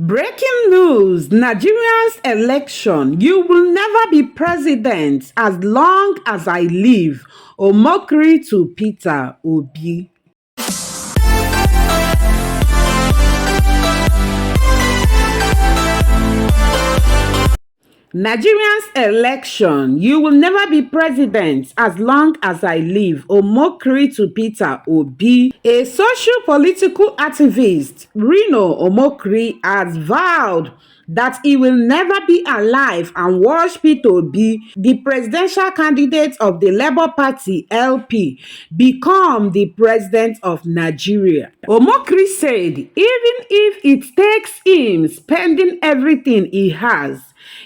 Breaking news: Nigeria's election. You will never be president as long as I live. Omokri to Peter Obi. Nigerian's election. You will never be president as long as I live. Omokri to Peter Obi. A social political activist, Reno Omokri, has vowed that he will never be alive and watch Peter Obi, the presidential candidate of the Labour Party (LP), become the president of Nigeria. Omokri said even if it takes him spending everything he has,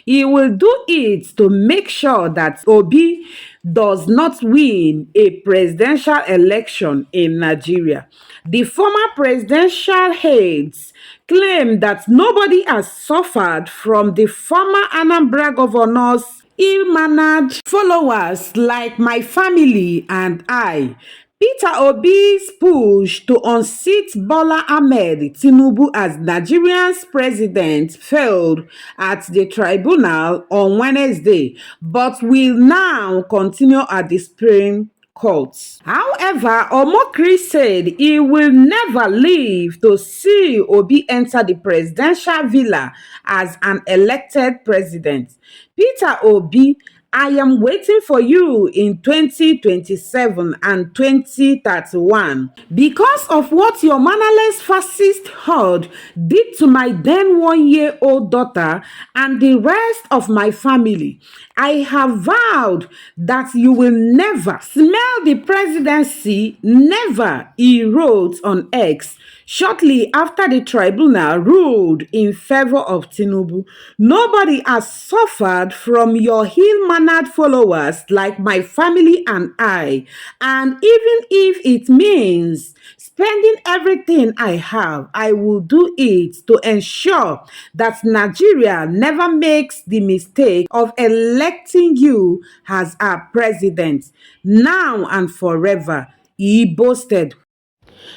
he will do it to make sure that Obi does not win a presidential election in Nigeria. The former presidential aides claim that nobody has suffered from the former Anambra governor's ill-mannered followers like my family and I. Peter Obi's push to unseat Bola Ahmed Tinubu as Nigeria's president failed at the tribunal on Wednesday, but will now continue at the Supreme Court. However, Omokri said he will never live to see Obi enter the presidential villa as an elected president. Peter Obi, I am waiting for you in 2027 and 2031 because of what your mannerless fascist horde did to my then 1-year-old daughter and the rest of my family. I have vowed that you will never smell the presidency, never, he wrote on X shortly after the tribunal ruled in favor of Tinubu. Nobody has suffered from your ill-mannered followers like my family and I. And even if it means spending everything I have, I will do it to ensure that Nigeria never makes the mistake of electing you as our president now and forever, he boasted.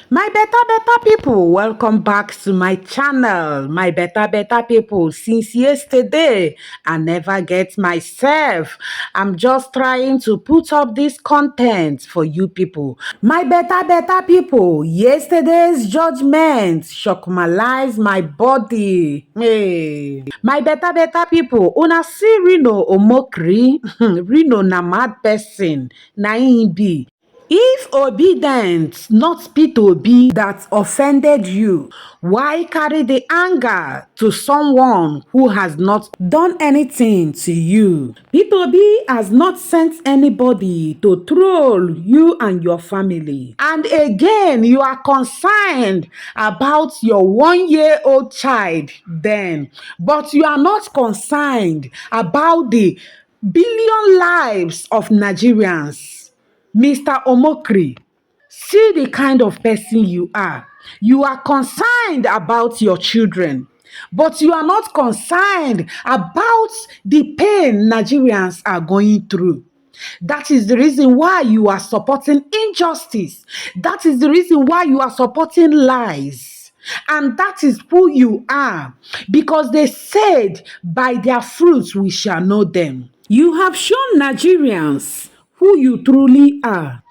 My better people, welcome back to my channel. My better people, since yesterday I never get myself. I'm just trying to put up this content for you people. My better people, yesterday's judgment shockmalize my body. Hey. My better people, una see Reno Omokri. Reno na mad person, na him be. If obedience not Peter Obi that offended you, why carry the anger to someone who has not done anything to you? Peter Obi has not sent anybody to troll you and your family. And again, you are concerned about your 1-year-old child then, but you are not concerned about the billion lives of Nigerians. Mr. Omokri, see the kind of person you are. You are concerned about your children, but you are not concerned about the pain Nigerians are going through. That is the reason why you are supporting injustice. That is the reason why you are supporting lies. And that is who you are, because they said, by their fruits we shall know them. You have shown Nigerians who you truly are.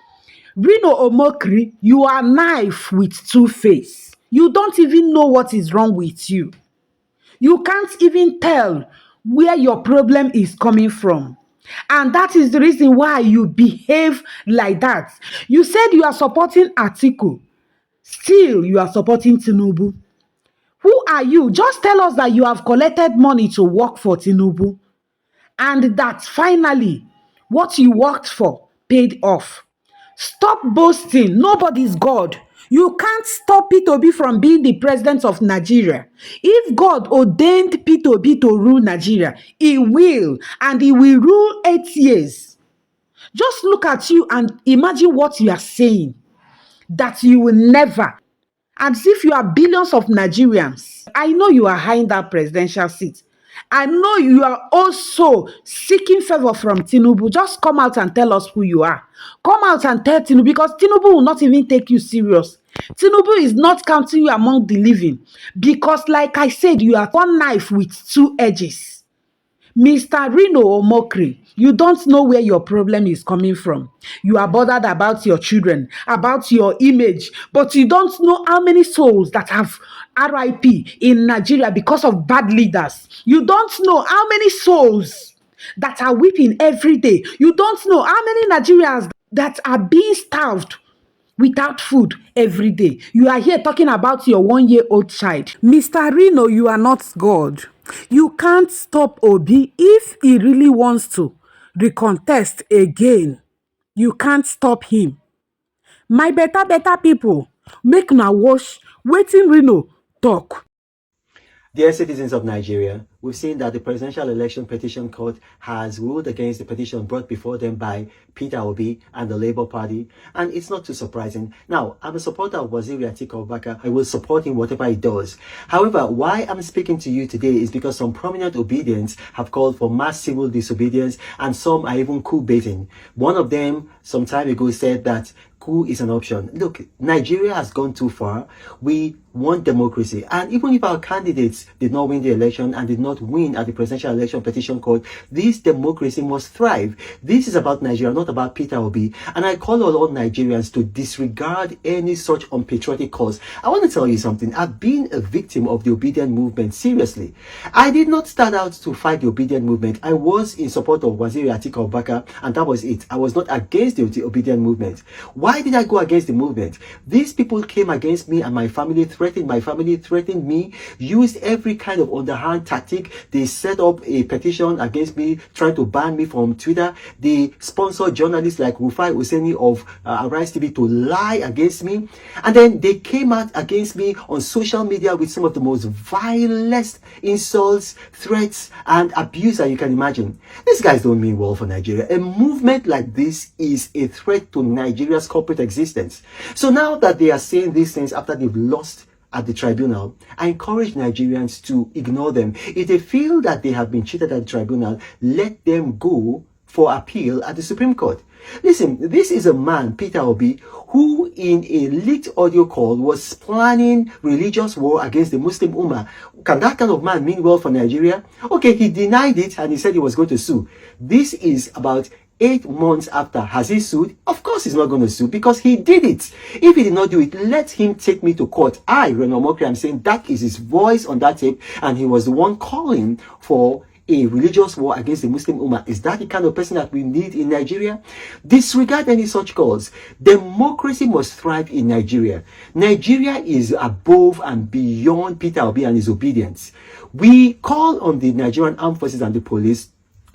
Reno Omokri, you are a knife with two faces. You don't even know what is wrong with you. You can't even tell where your problem is coming from. And that is the reason why you behave like that. You said you are supporting Atiku. Still, you are supporting Tinubu. Who are you? Just tell us that you have collected money to work for Tinubu. And that finally, what you worked for paid off. Stop boasting. Nobody's God. You can't stop Peter Obi from being the president of Nigeria. If God ordained Peter Obi to rule Nigeria, he will, and he will rule 8 years. Just look at you and imagine what you are saying, that you will never. As if you are billions of Nigerians. I know you are high in that presidential seat. I know you are also seeking favor from Tinubu. Just come out and tell us who you are. Come out and tell Tinubu, because Tinubu will not even take you serious. Tinubu is not counting you among the living because, like I said, you are one knife with two edges. Mr. Reno Omokri, you don't know where your problem is coming from. You are bothered about your children, about your image, but you don't know how many souls that have RIP in Nigeria because of bad leaders. You don't know how many souls that are weeping every day. You don't know how many Nigerians that are being starved without food every day. You are here talking about your 1-year-old child. Mr. Reno, you are not God. You can't stop Obi if he really wants to recontest again. You can't stop him. My better people, make una watch wetin Reno talk. Dear citizens of Nigeria, we've seen that the Presidential Election Petition Court has ruled against the petition brought before them by Peter Obi and the Labour Party, and it's not too surprising. Now, I'm a supporter of Waziri Atiku Abubakar. I will support him whatever he does. However, why I'm speaking to you today is because some prominent obedience have called for mass civil disobedience, and some are even coup baiting. One of them, some time ago, said that coup is an option. Look, Nigeria has gone too far. We want democracy. And even if our candidates did not win the election and did not win at the Presidential Election Petition Court, this democracy must thrive. This is about Nigeria, not about Peter Obi. And I call on all Nigerians to disregard any such unpatriotic cause. I want to tell you something. I've been a victim of the obedient movement. Seriously. I did not start out to fight the obedient movement. I was in support of Waziri Atiku Abubakar, and that was it. I was not against the obedient movement. Why did I go against the movement? These people came against me and my family, threatened my family, threatened me, used every kind of underhand tactic. They set up a petition against me, trying to ban me from Twitter. They sponsored journalists like Rufai Oseni of Arise TV to lie against me. And then they came out against me on social media with some of the most vilest insults, threats, and abuse that you can imagine. These guys don't mean well for Nigeria. A movement like this is a threat to Nigeria's corporate existence. So now that they are saying these things after they've lost at the tribunal, I encourage Nigerians to ignore them. If they feel that they have been cheated at the tribunal, let them go for appeal at the Supreme Court. Listen, this is a man, Peter Obi, who in a leaked audio call was planning religious war against the Muslim Ummah. Can that kind of man mean well for Nigeria? Okay, he denied it and he said he was going to sue. This is about 8 months after. Has he sued? Of course he's not going to sue because he did it. If he did not do it, let him take me to court. I, Reno Omokri, I'm saying that is his voice on that tape, and he was the one calling for a religious war against the Muslim Ummah. Is that the kind of person that we need in Nigeria? Disregard any such calls. Democracy must thrive in Nigeria. Nigeria is above and beyond Peter Obi and his obedience. We call on the Nigerian armed forces and the police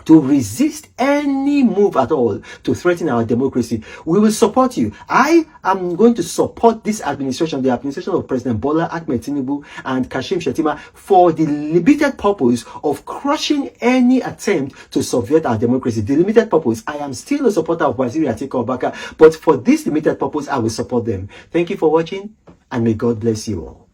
to resist any move at all to threaten our democracy. We will support you. I am going to support this administration, the administration of President Bola Ahmed Tinubu and Kashim Shettima, for the limited purpose of crushing any attempt to subvert our democracy. The limited purpose. I am still a supporter of Waziri Atiku Abubakar, but for this limited purpose, I will support them. Thank you for watching, and may God bless you all.